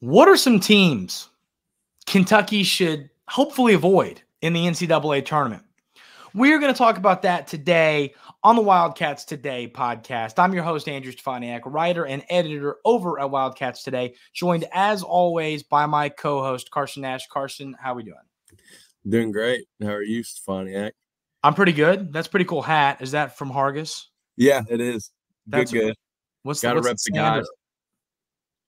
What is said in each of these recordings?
What are some teams Kentucky should hopefully avoid in the NCAA tournament? We're going to talk about that today on the Wildcats Today podcast. I'm your host, Andrew Stefaniak, writer and editor over at Wildcats Today, joined as always by my co-host, Carson Nash. Carson, how are we doing? Doing great. How are you, Stefaniak? I'm pretty good. That's a pretty cool hat. Is that from Hargis? Yeah, it is. Good. Gotta rep the guys.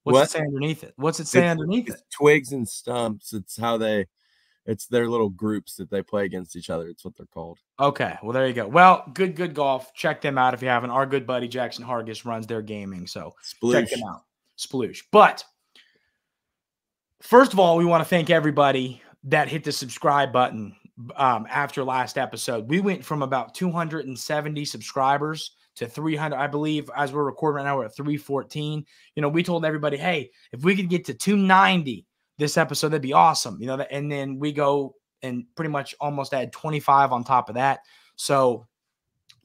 What's it say underneath it? What's it say underneath it? Twigs and stumps. It's their little groups that they play against each other. It's what they're called. Okay. Well, there you go. Well, good golf. Check them out if you haven't. Our good buddy Jackson Hargis runs their gaming. So check them out. Sploosh. But first of all, we want to thank everybody that hit the subscribe button after last episode. We went from about 270 subscribers to 300. I believe as we're recording right now, we're at 314. We told everybody, hey, if we could get to 290 this episode, that'd be awesome. And then we go and pretty much almost add 25 on top of that. So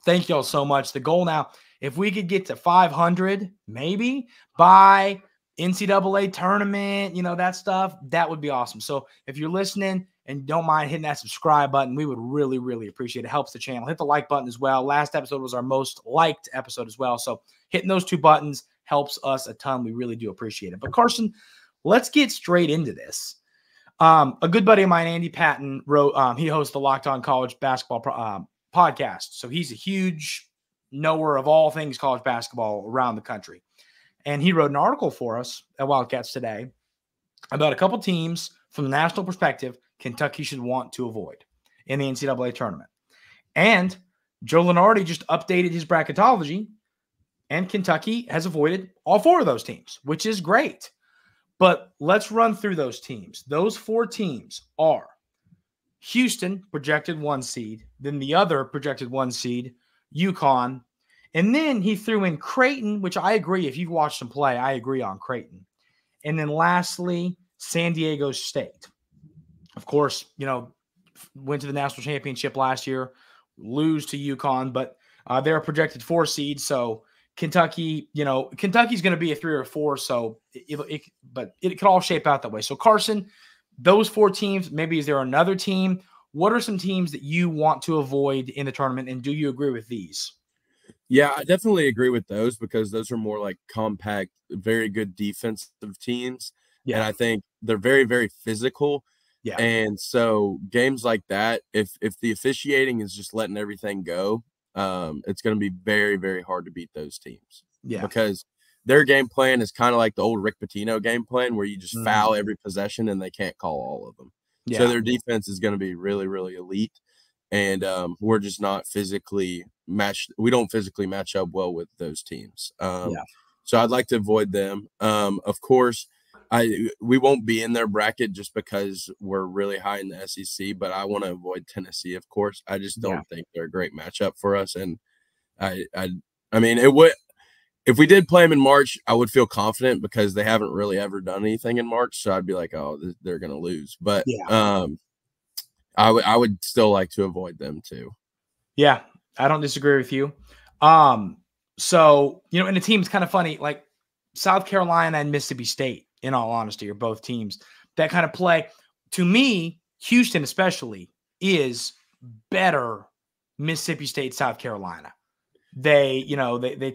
thank y'all so much. The goal now, if we could get to 500, maybe by NCAA tournament, that stuff, that would be awesome. So if you're listening and don't mind hitting that subscribe button, we would really, really appreciate it. It helps the channel. Hit the like button as well. Last episode was our most liked episode as well. So hitting those two buttons helps us a ton. We really do appreciate it. But Carson, let's get straight into this. A good buddy of mine, Andy Patton, wrote, he hosts the Locked On College Basketball podcast. So he's a huge knower of all things college basketball around the country. And he wrote an article for us at Wildcats Today about a couple teams from the national perspective Kentucky should want to avoid in the NCAA tournament. And Joe Lunardi just updated his bracketology, and Kentucky has avoided all four of those teams, which is great. But let's run through those teams. Those four teams are Houston, projected 1 seed, then the other projected 1 seed, UConn, and then he threw in Creighton, which I agree. If you've watched them play, I agree on Creighton. And then lastly, San Diego State. Of course, went to the national championship last year, lose to UConn, but they're a projected 4 seed. So Kentucky, Kentucky's going to be a 3 or 4. So but it could all shape out that way. So Carson, those 4 teams, maybe is there another team? What are some teams that you want to avoid in the tournament? And do you agree with these? Yeah, I definitely agree with those because those are more like compact, very good defensive teams. Yeah. And I think they're very, very physical. Yeah. And so games like that, if the officiating is just letting everything go, it's going to be very, very hard to beat those teams. Yeah. Because their game plan is kind of like the old Rick Pitino game plan where you just foul every possession and they can't call all of them. Yeah. So their defense is going to be really, really elite. And we're just not physically matched. We don't physically match up well with those teams. So I'd like to avoid them. Of course, we won't be in their bracket just because we're really high in the SEC, but I want to avoid Tennessee, of course. I just don't think they're a great matchup for us. And I mean, it would, if we did play them in March, I would feel confident because they haven't really ever done anything in March. So I'd be like, oh, they're going to lose. But I would still like to avoid them too. Yeah, I don't disagree with you. So, and the team's kind of funny, like South Carolina and Mississippi State, in all honesty, are both teams that kind of play. To me, Houston especially is better Mississippi State, South Carolina. They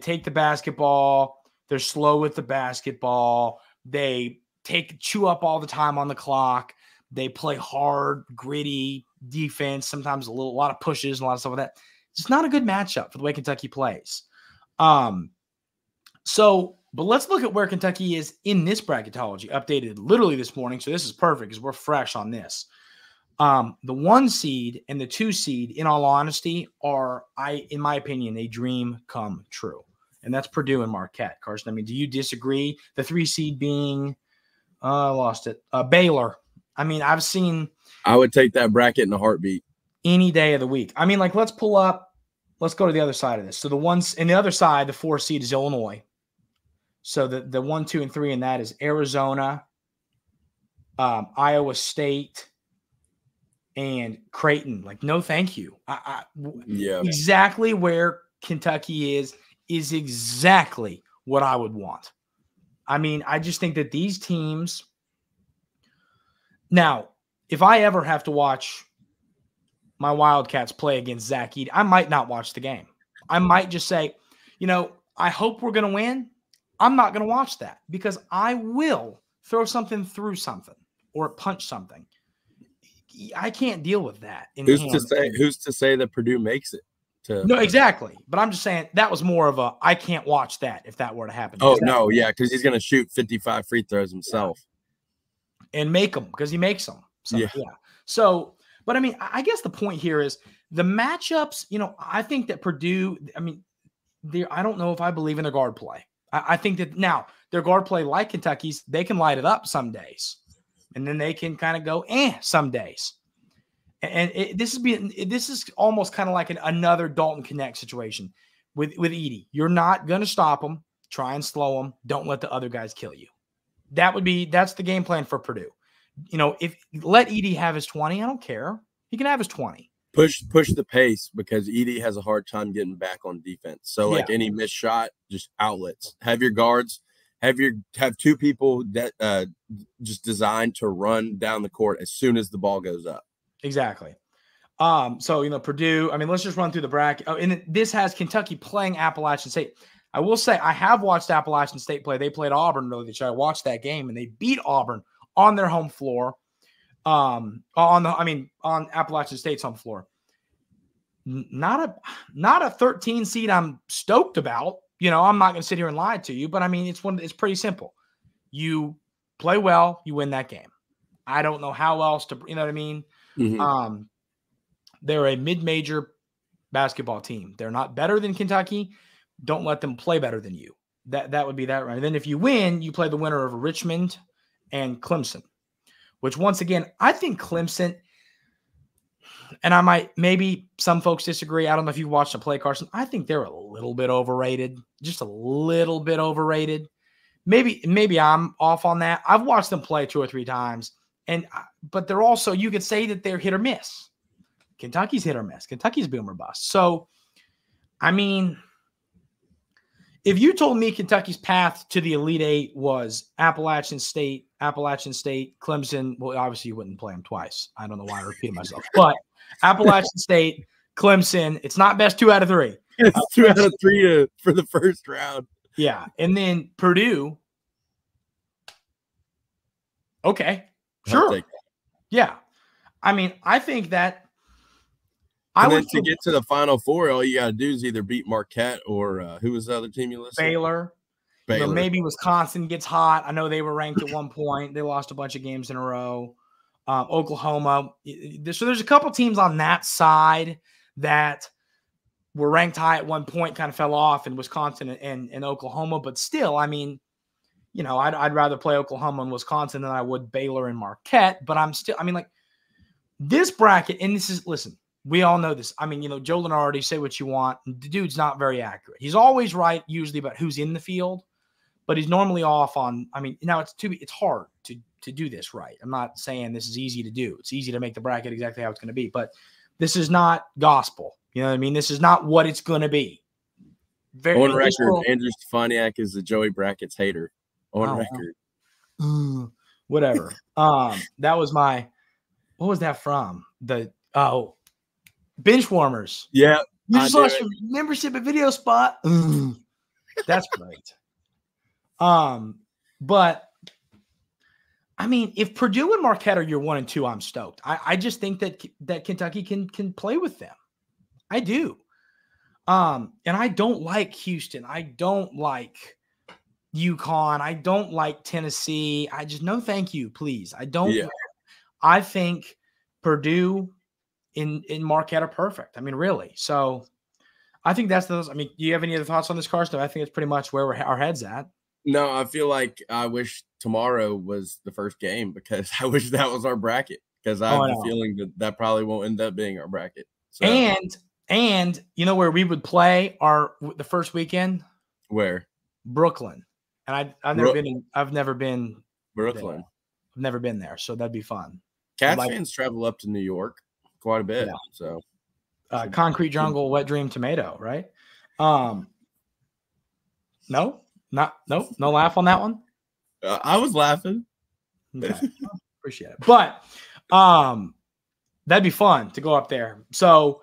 take the basketball. They're slow with the basketball. They chew up all the time on the clock. They play hard, gritty defense, sometimes a lot of pushes and a lot of stuff like that. It's not a good matchup for the way Kentucky plays. But let's look at where Kentucky is in this bracketology, updated literally this morning. So this is perfect because we're fresh on this. The 1 seed and the 2 seed, in all honesty, are, in my opinion, a dream come true. And that's Purdue and Marquette. Carson, I mean, do you disagree? The 3 seed being, I lost it, Baylor. I mean, I would take that bracket in a heartbeat. Any day of the week. I mean, like, let's go to the other side of this. So the ones in the other side, the 4 seed is Illinois. So the 1, 2, and 3 in that is Arizona, Iowa State, and Creighton. Like, no, thank you. Exactly where Kentucky is exactly what I would want. I mean, I just think that these teams – now, if I ever have to watch my Wildcats play against Zach Edey, I might not watch the game. I might just say, I hope we're going to win. I'm not going to watch that because I will throw something through something or punch something. I can't deal with that. Who's to say that Purdue makes it? No, exactly. But I'm just saying that was more of a I can't watch that if that were to happen. Oh, no, yeah, because he's going to shoot 55 free throws himself. And make them because he makes them. So, yeah. So, but I mean, I guess the point here is the matchups, I think that Purdue, I mean, I don't know if I believe in their guard play. I think that now their guard play, like Kentucky's, they can light it up some days. And then they can kind of go, some days. And this is almost kind of like another Dalton Connect situation with Edey. You're not going to stop them. Try and slow them. Don't let the other guys kill you. That's the game plan for Purdue. If let Edey have his 20, I don't care. He can have his 20. Push the pace because Edey has a hard time getting back on defense. So like any missed shot, just outlets. Have your guards, have two people that just designed to run down the court as soon as the ball goes up. Exactly. So Purdue. I mean, let's just run through the bracket. Oh, and this has Kentucky playing Appalachian State. I will say I have watched Appalachian State play. They played Auburn earlier this year. I watched that game and they beat Auburn on their home floor. On Appalachian State's home floor. Not a 13 seed I'm stoked about. I'm not going to sit here and lie to you, but I mean, it's pretty simple. You play well, you win that game. I don't know how else to, you know what I mean? Mm-hmm. They're a mid-major basketball team. They're not better than Kentucky. Don't let them play better than you. That would be that right. And then if you win, you play the winner of Richmond and Clemson, which once again, I think Clemson, and maybe some folks disagree. I don't know if you watched them play, Carson. I think they're a little bit overrated, just a little bit overrated. Maybe I'm off on that. I've watched them play 2 or 3 times, but they're also, you could say that they're hit or miss. Kentucky's hit or miss. Kentucky's boom or bust. So, I mean, if you told me Kentucky's path to the Elite Eight was Appalachian State, Clemson, well, obviously you wouldn't play them twice. I don't know why I repeated myself, but Appalachian State, Clemson, it's not best 2 out of 3. It's 2 out of 3 for the first round. Yeah. And then Purdue. Okay. Sure. Yeah. I mean, I think that to get to the Final Four, all you got to do is either beat Marquette or who was the other team you listed? Baylor. Maybe Wisconsin gets hot. I know they were ranked at one point. They lost a bunch of games in a row. Oklahoma. So there's a couple teams on that side that were ranked high at one point, kind of fell off in Wisconsin and Oklahoma. But still, I mean, I'd rather play Oklahoma and Wisconsin than I would Baylor and Marquette. But this bracket, and listen, we all know this. I mean, Joe Lunardi, say what you want. The dude's not very accurate. He's always right usually about who's in the field, but he's normally off on, now it's hard to do this right. I'm not saying this is easy to do. It's easy to make the bracket exactly how it's going to be, but this is not gospel. You know what I mean? This is not what it's going to be. On record, Andrew Stefaniak is the Joey Brackets hater. On record. Whatever. That was what was that from? Bench warmers. Yeah. You just lost your membership at Video Spot. That's great. But I mean, if Purdue and Marquette are your 1 and 2, I'm stoked. I just think that Kentucky can play with them. I do. And I don't like Houston. I don't like UConn. I don't like Tennessee. I just no thank you, please. I don't. Yeah. I think Purdue in Marquette are perfect. I mean, really. So I think that's those. I mean, do you have any other thoughts on this, Carson? I think it's pretty much where our head's at. No, I feel like I wish tomorrow was the first game because I wish that was our bracket because I have the feeling that probably won't end up being our bracket. So. And you know where we would play the first weekend? Where? Brooklyn. And I've never been Brooklyn. There. I've never been there, so that'd be fun. Cats fans travel up to New York quite a bit. Yeah. So Concrete Jungle, Wet Dream Tomato, right? No laugh on that one. I was laughing. Okay. Appreciate it. But that'd be fun to go up there. So,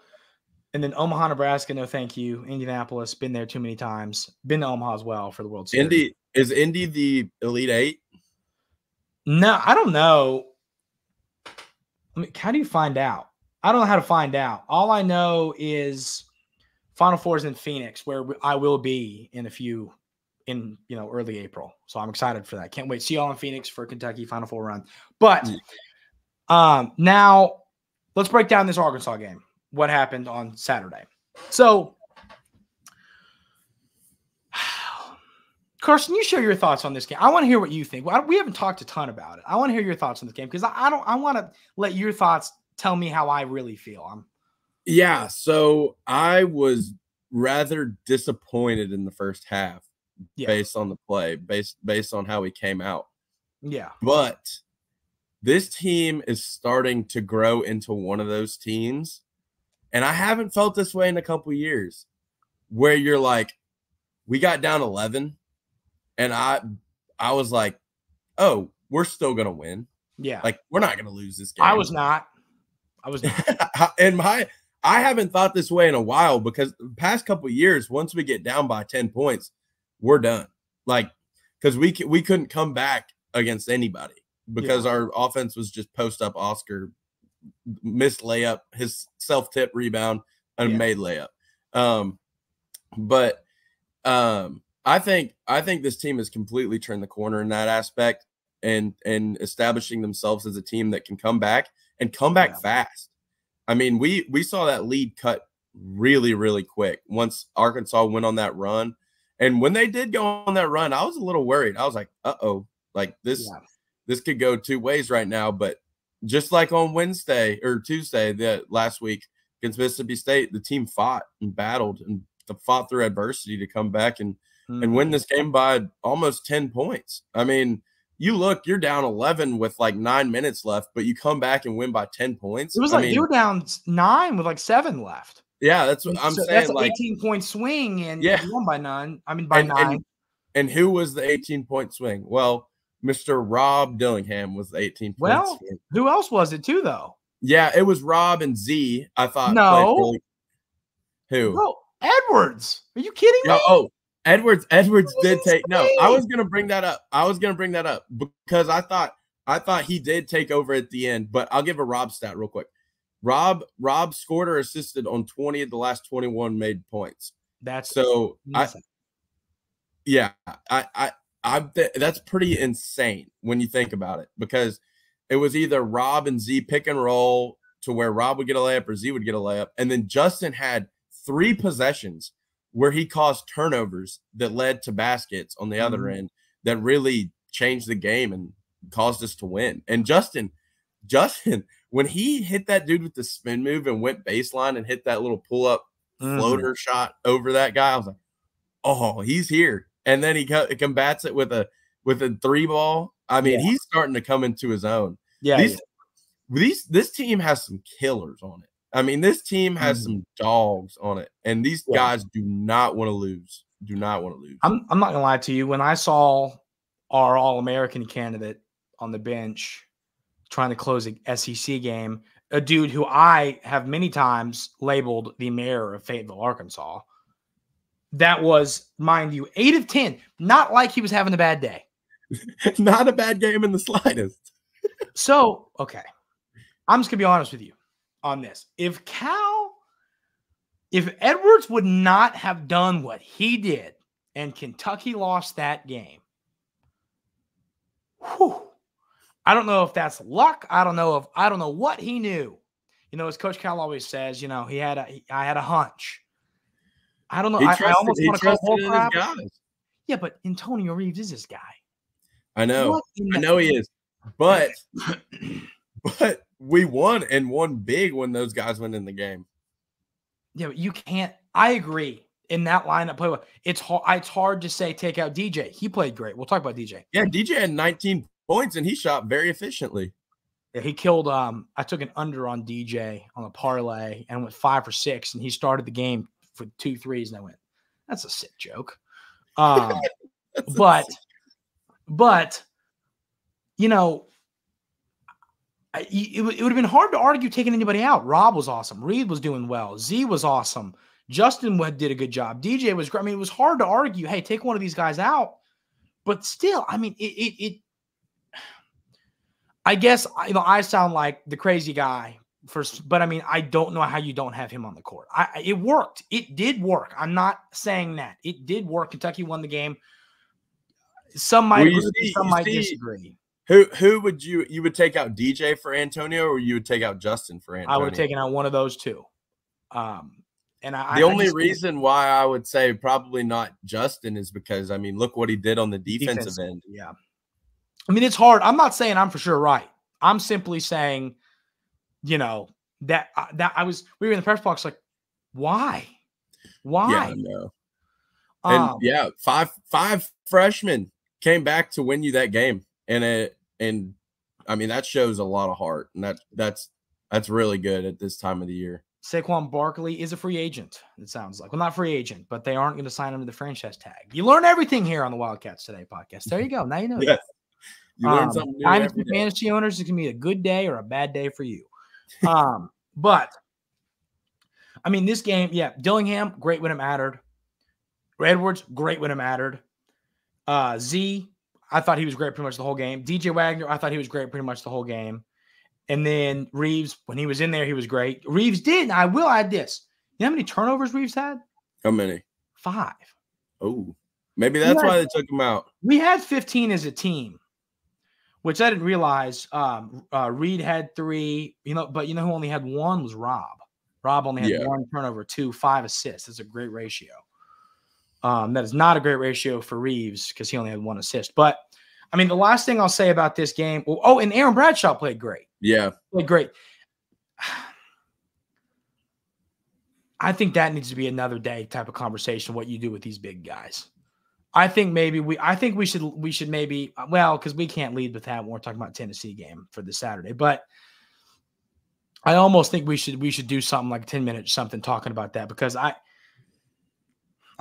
and then Omaha, Nebraska, no thank you. Indianapolis, been there too many times. Been to Omaha as well for the World Series. Is Indy the Elite Eight? No, I don't know. I mean, how do you find out? I don't know how to find out. All I know is Final Four is in Phoenix, where I will be in early April. So I'm excited for that. Can't wait. See y'all in Phoenix for Kentucky Final Four run. But now let's break down this Arkansas game. What happened on Saturday? So, Carson, you share your thoughts on this game. I want to hear what you think. We haven't talked a ton about it. I want to hear your thoughts on this game because I want to let your thoughts tell me how I really feel. Yeah, so I was rather disappointed in the first half based on the play, based on how he came out. Yeah. But this team is starting to grow into one of those teams. And I haven't felt this way in a couple years where you're like, we got down 11 and I was like, oh, we're still going to win. Yeah. Like, we're not going to lose this game. I was not. And I haven't thought this way in a while because the past couple of years, once we get down by 10 points, we're done. Like, because we couldn't come back against anybody because our offense was just post up Oscar, missed layup, his self-tip rebound, and made layup. But I think this team has completely turned the corner in that aspect and establishing themselves as a team that can come back and come back fast. I mean, we saw that lead cut really, really quick once Arkansas went on that run. And when they did go on that run, I was a little worried. I was like, uh-oh, like this could go two ways right now. But just like on Wednesday or Tuesday, the last week against Mississippi State, the team fought and battled and fought through adversity to come back and win this game by almost 10 points. I mean, you're down 11 with like 9 minutes left, but you come back and win by 10 points. It was like you were down 9 with like 7 left. Yeah, that's what I'm saying. That's an 18-point swing, and you won by 9. I mean, by 9. And who was the 18-point swing? Well, Mr. Rob Dillingham was the 18-point swing. Who else was it too, though? Yeah, it was Rob and Z. I thought. No. Who? Bro, Edwards. Are you kidding me? Oh, Edwards did take. No, I was gonna bring that up. Because I thought he did take over at the end. But I'll give a Rob stat real quick. Rob scored or assisted on 20 of the last 21 made points. That's that's pretty insane when you think about it, because it was either Rob and Z pick and roll to where Rob would get a layup or Z would get a layup. And then Justin had 3 possessions where he caused turnovers that led to baskets on the other end that really changed the game and caused us to win. And Justin, when he hit that dude with the spin move and went baseline and hit that little pull-up floater shot over that guy, I was like, oh, he's here. And then he combats it with a 3 ball. I mean, he's starting to come into his own. Yeah. This team has some killers on it. I mean, this team has some dogs on it, and these guys do not want to lose. Do not want to lose. I'm not gonna lie to you. When I saw our All-American candidate on the bench trying to close an SEC game, a dude who I have many times labeled the mayor of Fayetteville, Arkansas, that was, mind you, 8 of 10. Not like he was having a bad day. Not a bad game in the slightest. So, okay, I'm just gonna be honest with you on this. If Edwards would not have done what he did and Kentucky lost that game, I don't know if that's luck. I don't know what he knew. You know, as Coach Cal always says, you know, I had a hunch. I don't know. I almost want to call bullcrap. Yeah, but Antonio Reeves is this guy. I know. I know he is. But we won and won big when those guys went in the game. Yeah, but you can't. I agree. In that lineup, play well. It's hard to say take out DJ. He played great. We'll talk about DJ. Yeah, DJ had 19 points and he shot very efficiently. Yeah, he killed. I took an under on DJ on a parlay and went 5 for 6, and he started the game for 2 threes, and I went, "That's a sick joke." But it would have been hard to argue taking anybody out. Rob was awesome. Reed was doing well. Z was awesome. Justin did a good job. DJ was great. I mean, it was hard to argue, hey, take one of these guys out. But still, I mean, I guess, I sound like the crazy guy first, but I mean, I don't know how you don't have him on the court. It worked. It did work. I'm not saying that. It did work. Kentucky won the game. Some might agree, some might disagree. Who would you would take out DJ for Antonio, or you would take out Justin for Antonio? I would have taken out one of those two. And the only reason why I would say probably not Justin is because, I mean, look what he did on the defensive end. Yeah. I mean, it's hard. I'm not saying I'm for sure right. I'm simply saying, that we were in the press box like, why? Yeah, no. And five freshmen came back to win you that game. And I mean, that shows a lot of heart, and that's really good at this time of the year. Saquon Barkley is a free agent, it sounds like. Well, not free agent, but they aren't going to sign him to the franchise tag. You learn everything here on the Wildcats Today podcast. There you go. Now you know. Yes. You learn something new every day. Fantasy owners, it's going to be a good day or a bad day for you. But, I mean, this game, Dillingham, great when it mattered. Edwards, great when it mattered. Z, I thought he was great pretty much the whole game. DJ Wagner, I thought he was great pretty much the whole game. And then Reeves, when he was in there, he was great. Reeves did, and I will add this. You know how many turnovers Reeves had? How many? 5. Oh, maybe that's why they took him out. We had 15 as a team, which I didn't realize. Reed had 3, but who only had 1 was Rob. Rob only had 1 turnover, 5 assists. That's a great ratio. That is not a great ratio for Reeves because he only had 1 assist. But, I mean, the last thing I'll say about this game, and Aaron Bradshaw played great. Yeah. Played great. I think that needs to be another day type of conversation, what you do with these big guys. I think we should maybe, because we can't lead with that when we're talking about Tennessee game for this Saturday. But I almost think we should do something like 10 minutes, something talking about that, because I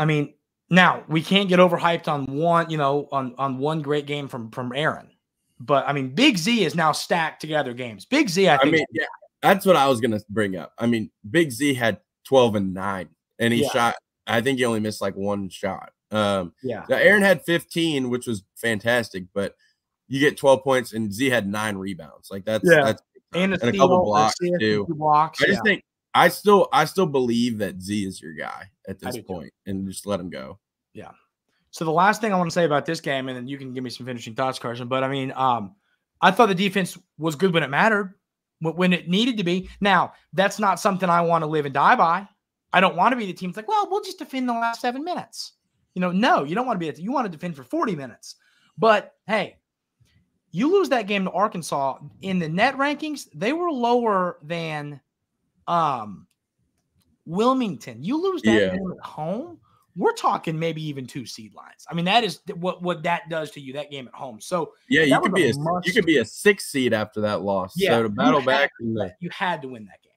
mean, now we can't get overhyped on one, on one great game from Aaron. But I mean, Big Z is now stacked together games. Big Z, I think. That's what I was gonna bring up. I mean, Big Z had 12 and 9, and he shot. I think he only missed like 1 shot. Aaron had 15, which was fantastic, but you get 12 points, and Z had 9 rebounds. Like that's and a couple blocks too. I just think I still believe that Z is your guy at this point, and just let him go. Yeah. So the last thing I want to say about this game, and then you can give me some finishing thoughts, Carson. But I mean, I thought the defense was good when it mattered, when it needed to be. Now, that's not something I want to live and die by. I don't want to be the team that's like, well, we'll just defend the last 7 minutes. No, you don't want to be that. You want to defend for 40 minutes. But hey, you lose that game to Arkansas in the net rankings, they were lower than Wilmington. You lose that game at home, we're talking maybe even 2 seed lines. I mean, that is what that does to you, that game at home. So you could be a 6 seed after that loss. Yeah, so to battle back, you had to win that game.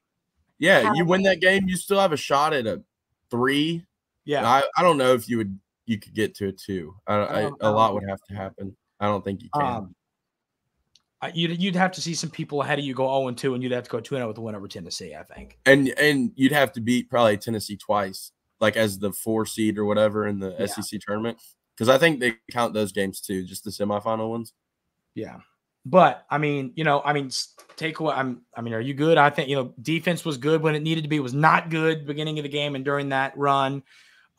Yeah, you win that game, you still have a shot at a 3. Yeah, I don't know if you could get to a 2. A lot would have to happen. I don't think you can. You'd have to see some people ahead of you go 0-2, and you'd have to go 2-0 with a win over Tennessee, I think. And you'd have to beat probably Tennessee twice, like as the 4 seed or whatever in the SEC tournament, because I think they count those games too, just the semifinal ones. Yeah, but I mean, takeaway. Are you good? I think defense was good when it needed to be. It was not good beginning of the game and during that run.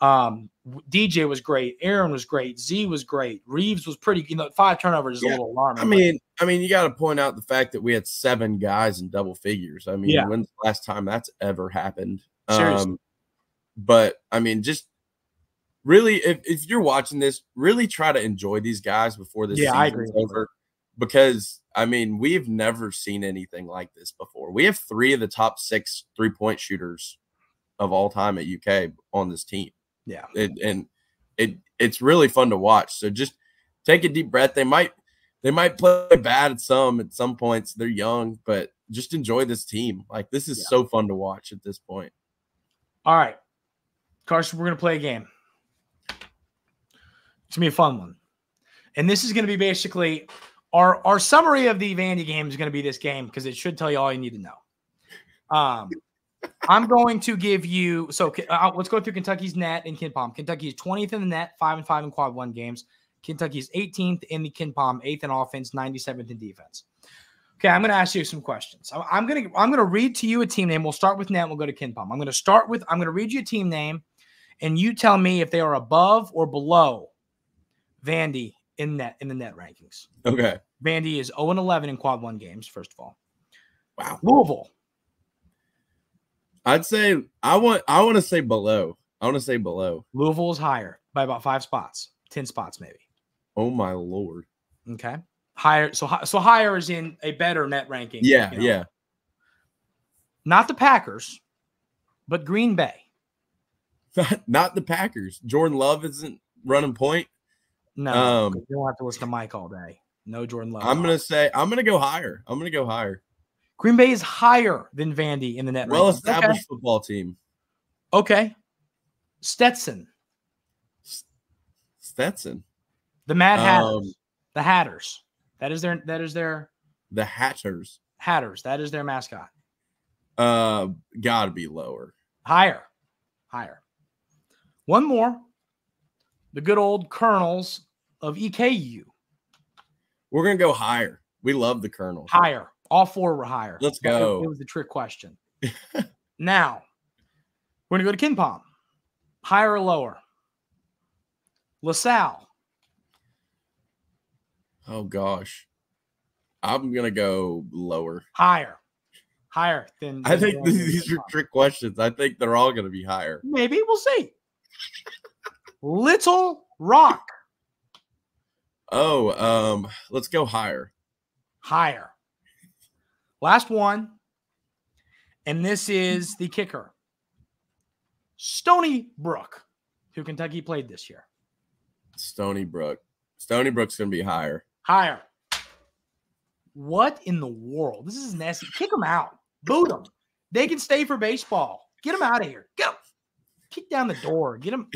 DJ was great. Aaron was great. Z was great. Reeves was pretty. 5 turnovers is a little alarming. I mean, you got to point out the fact that we had 7 guys in double figures. I mean, when's the last time that's ever happened? Seriously. But I mean, just really, if you're watching this, really try to enjoy these guys before this season's over, because I mean, we've never seen anything like this before. We have 3 of the top 6 3-point shooters of all time at UK on this team. Yeah, it's really fun to watch. So just take a deep breath. They might play bad at some points. They're young, but just enjoy this team. Like, this is so fun to watch at this point. All right, Carson, we're gonna play a game. It's gonna be a fun one, and this is gonna be basically Our summary of the Vandy game is going to be this game because it should tell you all you need to know. I'm going to give you – so let's go through Kentucky's net in KenPom. Kentucky is 20th in the net, 5-5 in quad one games. Kentucky is 18th in the KenPom, 8th in offense, 97th in defense. Okay, I'm going to ask you some questions. I'm going to read to you a team name. We'll start with net and we'll go to KenPom. I'm going to read you a team name, and you tell me if they are above or below Vandy in the net rankings. Okay. Vandy is 0-11 in quad one games, first of all. Wow. Louisville. I'd say I want to say below. I want to say below. Louisville is higher by about 5 spots, 10 spots maybe. Oh my Lord. Okay. Higher. So higher is in a better net ranking. Yeah, yeah. Not the Packers, but Green Bay. Not the Packers. Jordan Love isn't running point. No, you don't have to listen to Mike all day. No Jordan Love. I'm gonna go higher. I'm gonna go higher. Green Bay is higher than Vandy in the net. Well-established football team. Okay. Stetson. The Mad Hatters. The Hatters. That is their the Hatters. Hatters. That is their mascot. Gotta be lower. Higher. One more. The good old Colonels of EKU. We're gonna go higher. We love the Colonels. Higher. All 4 were higher. Let's go. It was the trick question. Now, we're going to go to KenPom. Higher or lower? LaSalle. Oh, gosh. I'm going to go lower. Higher than I think these are trick questions. I think they're all going to be higher. Maybe. We'll see. Little Rock. Oh, let's go higher. Higher. Last one, and this is the kicker. Stony Brook, who Kentucky played this year. Stony Brook. Stony Brook's going to be higher. Higher. What in the world? This is nasty. Kick them out. Boot them. They can stay for baseball. Get them out of here. Get them. Kick down the door. Get them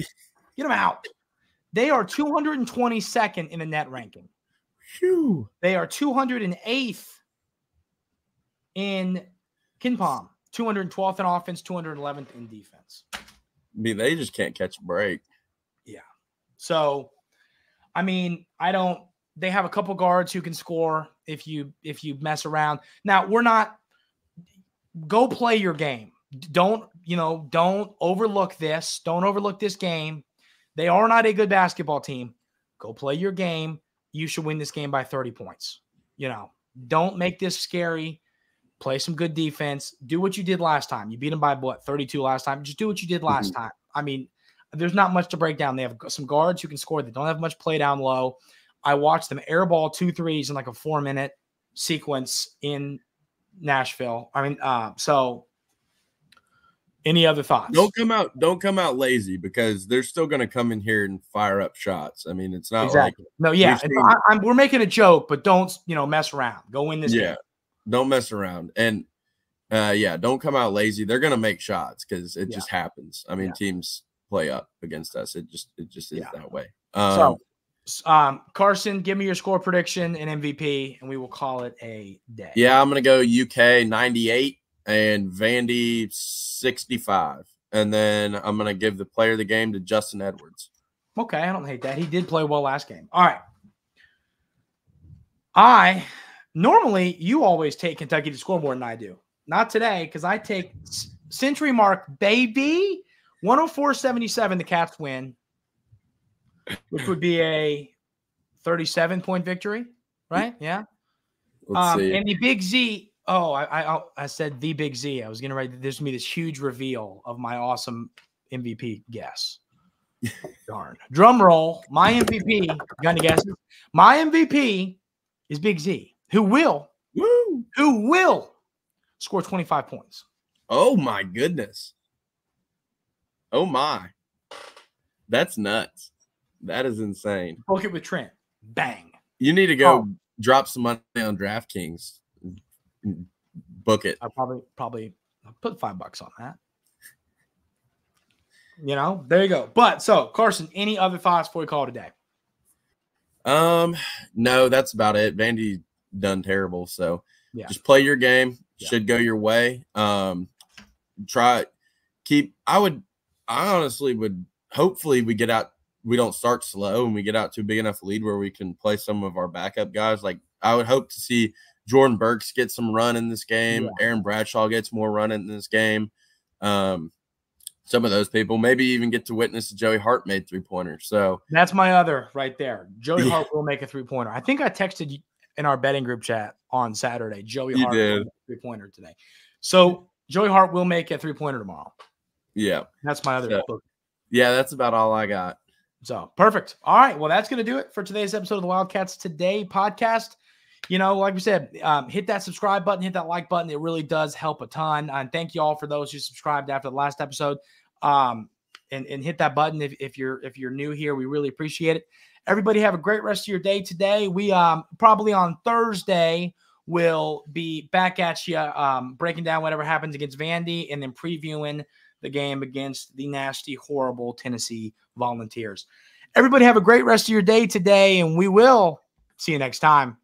out. They are 222nd in the net ranking. Phew. They are 208th in KenPom, 212th in offense, 211th in defense. I mean, they just can't catch a break. Yeah. So, I mean, they have a couple guards who can score if you mess around. Now, go play your game. Don't overlook this. Don't overlook this game. They are not a good basketball team. Go play your game. You should win this game by 30 points. Don't make this scary. Play some good defense. Do what you did last time. You beat them by 32 last time. Just do what you did last time. I mean, there's not much to break down. They have some guards who can score. They don't have much play down low. I watched them airball 2 threes in like a 4-minute sequence in Nashville. I mean, so any other thoughts? Don't come out lazy because they're still going to come in here and fire up shots. I mean, it's not exactly. No, yeah. We're making a joke, but don't mess around. Go win this game. Don't mess around. And, don't come out lazy. They're going to make shots because it just happens. I mean, teams play up against us. It just is that way. Carson, give me your score prediction and MVP, and we will call it a day. Yeah, I'm going to go UK 98 and Vandy 65. And then I'm going to give the player of the game to Justin Edwards. Okay, I don't hate that. He did play well last game. All right. Normally, you always take Kentucky to score more than I do. Not today, because I take Century Mark, baby. 104-77, the Cats win, which would be a 37-point victory, right? Yeah. Let's see. And the Big Z. Oh, I said the Big Z. I was going to write there's going to be this huge reveal of my awesome MVP guess. Darn. Drum roll. My MVP. Got any guesses? My MVP is Big Z. Who will score 25 points. Oh, my goodness. Oh, my. That's nuts. That is insane. Book it with Trent. Bang. You need to go drop some money on DraftKings. Book it. I'll probably put $5 on that. There you go. But, so, Carson, any other thoughts before we call it a day? No, that's about it. Vandy done terrible, so just play your game. Should go your way. I honestly would hopefully we get out. We don't start slow and we get out to a big enough lead where we can play some of our backup guys. Like I would hope to see Jordan Burks get some run in this game. Yeah. Aaron Bradshaw gets more run in this game. Some of those people maybe even get to witness Joey Hart made 3-pointers. So that's my other right there. Joey Hart will make a 3-pointer. I think I texted you in our betting group chat on Saturday. Joey Hart will make a 3-pointer today. So Joey Hart will make a 3-pointer tomorrow. Yeah. That's my other book. Yeah, that's about all I got. So perfect. All right. Well, that's going to do it for today's episode of the Wildcats Today podcast. Like we said, hit that subscribe button, hit that like button. It really does help a ton. And thank you all for those who subscribed after the last episode. And hit that button if you're new here. We really appreciate it. Everybody have a great rest of your day today. We probably on Thursday will be back at you, breaking down whatever happens against Vandy and then previewing the game against the nasty, horrible Tennessee Volunteers. Everybody have a great rest of your day today, and we will see you next time.